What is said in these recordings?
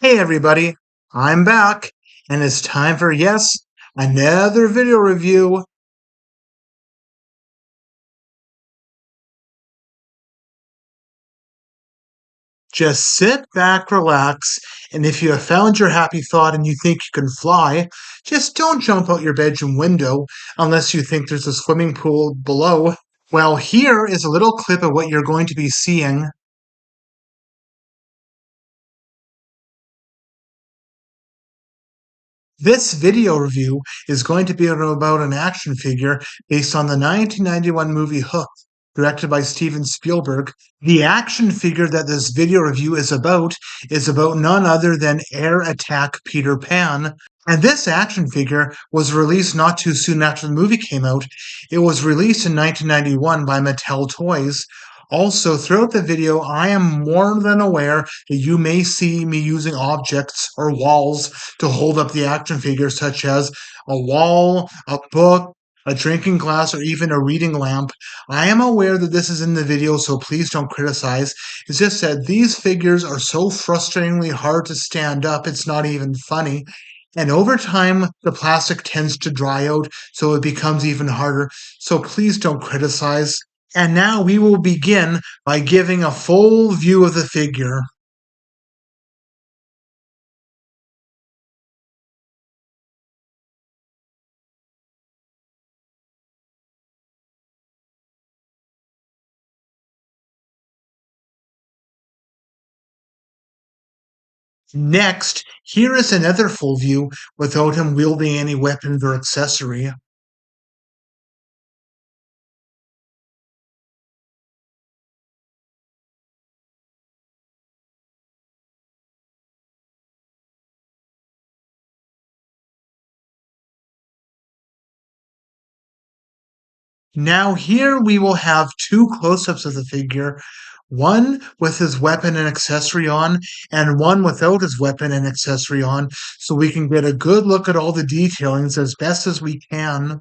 Hey everybody, I'm back, and it's time for, yes, another video review. Just sit back, relax, and if you have found your happy thought and you think you can fly, just don't jump out your bedroom window unless you think there's a swimming pool below. Well, here is a little clip of what you're going to be seeing. This video review is going to be about an action figure based on the 1991 movie Hook, directed by Steven Spielberg. The action figure that this video review is about none other than Air Attack Peter Pan. And this action figure was released not too soon after the movie came out. It was released in 1991 by Mattel Toys. Also, throughout the video, I am more than aware that you may see me using objects or walls to hold up the action figure, such as a wall, a book, a drinking glass, or even a reading lamp. I am aware that this is in the video, so please don't criticize. It's just that these figures are so frustratingly hard to stand up, it's not even funny. And over time, the plastic tends to dry out, so it becomes even harder. So please don't criticize. And now we will begin by giving a full view of the figure. Next, here is another full view without him wielding any weapons or accessory. Now here we will have two close-ups of the figure, one with his weapon and accessory on, and one without his weapon and accessory on, so we can get a good look at all the detailings as best as we can.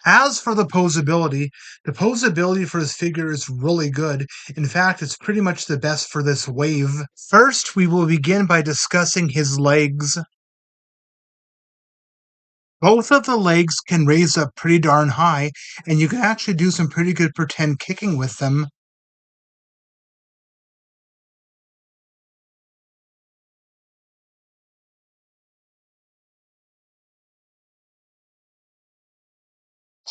As for the posability for this figure is really good. In fact, it's pretty much the best for this wave. First, we will begin by discussing his legs. Both of the legs can raise up pretty darn high, and you can actually do some pretty good pretend kicking with them.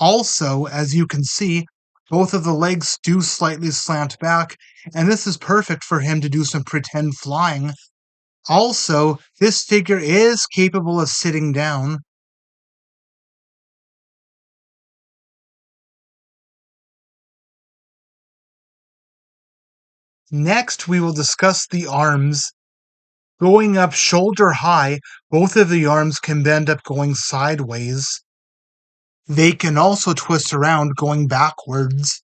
Also, as you can see, both of the legs do slightly slant back, and this is perfect for him to do some pretend flying. Also, this figure is capable of sitting down. Next, we will discuss the arms. Going up shoulder high, both of the arms can bend up going sideways. They can also twist around going backwards.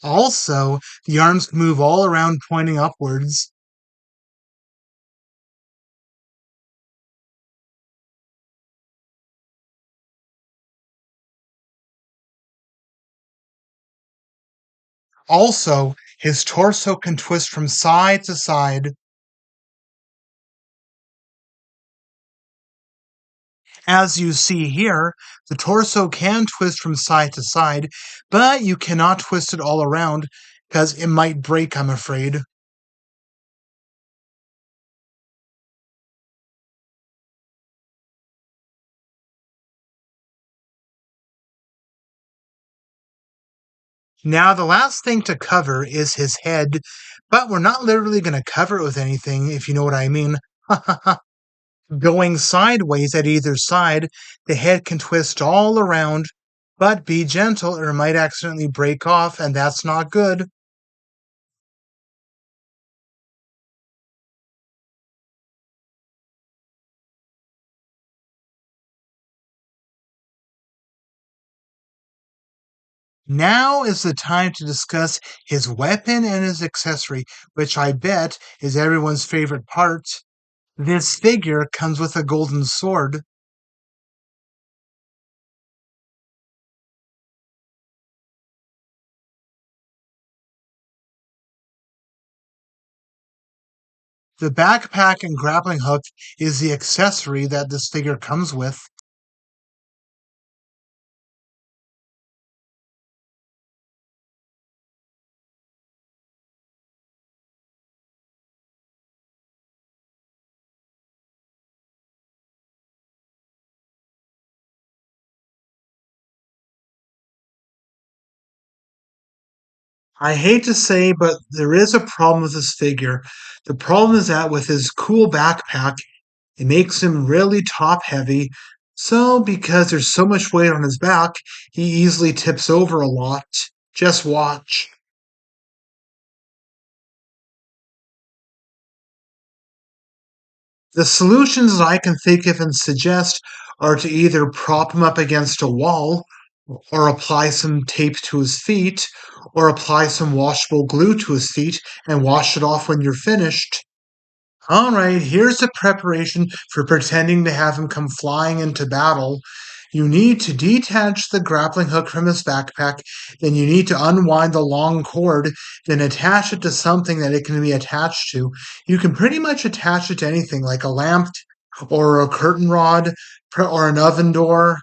Also, the arms move all around pointing upwards. Also, his torso can twist from side to side. As you see here, the torso can twist from side to side, but you cannot twist it all around because it might break, I'm afraid. Now, the last thing to cover is his head, but we're not literally going to cover it with anything, if you know what I mean. Going sideways at either side, the head can twist all around, but be gentle or it might accidentally break off, and that's not good. Now is the time to discuss his weapon and his accessory, which I bet is everyone's favorite part. This figure comes with a golden sword. The backpack and grappling hook is the accessory that this figure comes with. I hate to say, but there is a problem with this figure. The problem is that with his cool backpack, it makes him really top heavy. So, because there's so much weight on his back, he easily tips over a lot. Just watch. The solutions that I can think of and suggest are to either prop him up against a wall, or apply some tape to his feet, or apply some washable glue to his feet and wash it off when you're finished. Alright, here's the preparation for pretending to have him come flying into battle. You need to detach the grappling hook from his backpack, then you need to unwind the long cord, then attach it to something that it can be attached to. You can pretty much attach it to anything like a lamp or a curtain rod or an oven door.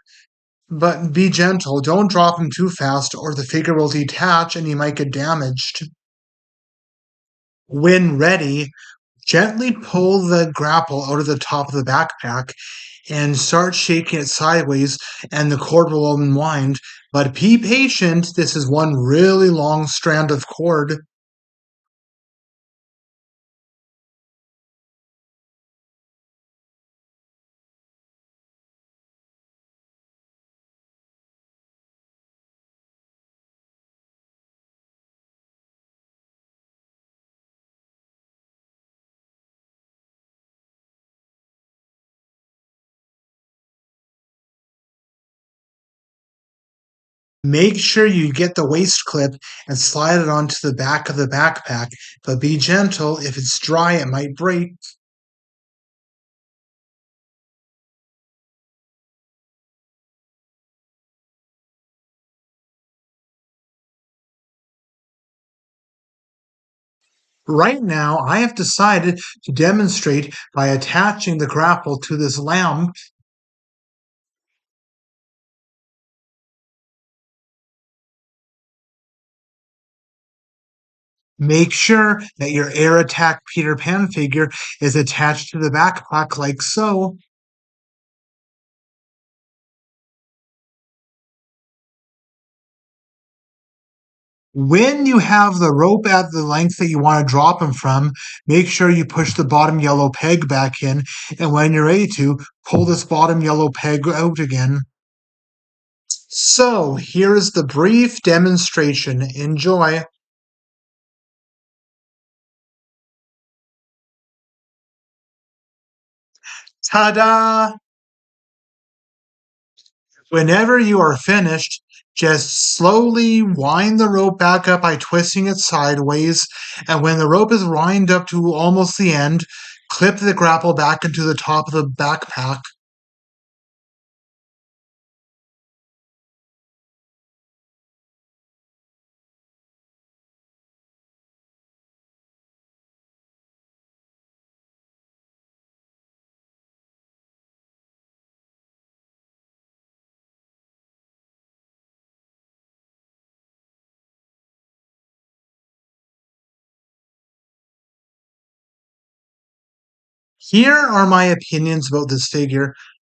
But be gentle, don't drop him too fast or the figure will detach and he might get damaged. When ready, gently pull the grapple out of the top of the backpack and start shaking it sideways, and the cord will unwind. But be patient, this is one really long strand of cord. Make sure you get the waist clip and slide it onto the back of the backpack, but be gentle. If it's dry, it might break. Right now, I have decided to demonstrate by attaching the grapple to this lamp. Make sure that your Air Attack Peter Pan figure is attached to the backpack like so. When you have the rope at the length that you want to drop him from, make sure you push the bottom yellow peg back in, and when you're ready to, pull this bottom yellow peg out again. So, here is the brief demonstration. Enjoy. Ta-da! Whenever you are finished, just slowly wind the rope back up by twisting it sideways, and when the rope is wound up to almost the end, clip the grapple back into the top of the backpack. Here are my opinions about this figure.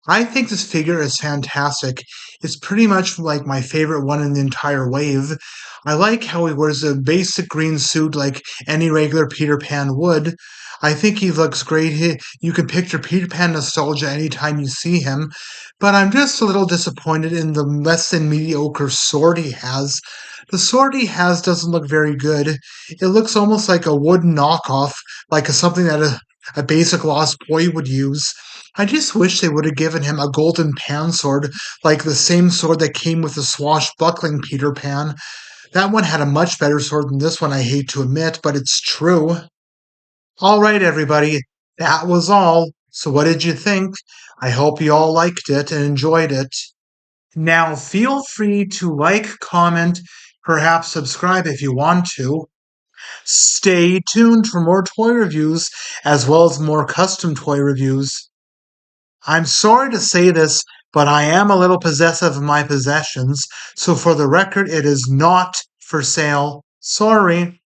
I think this figure is fantastic. It's pretty much like my favorite one in the entire wave. I like how he wears a basic green suit like any regular Peter Pan would. I think he looks great. You can picture Peter Pan nostalgia anytime you see him. But I'm just a little disappointed in the less than mediocre sword he has. The sword he has doesn't look very good. It looks almost like a wooden knockoff, like something that a basic Lost Boy would use. I just wish they would have given him a golden pan sword, like the same sword that came with the swashbuckling Peter Pan. That one had a much better sword than this one, I hate to admit, but it's true. All right, everybody, that was all. So, what did you think? I hope you all liked it and enjoyed it. Now, feel free to like, comment, perhaps subscribe if you want to. Stay tuned for more toy reviews as well as more custom toy reviews. I'm sorry to say this, but I am a little possessive of my possessions, so for the record, it is not for sale. Sorry.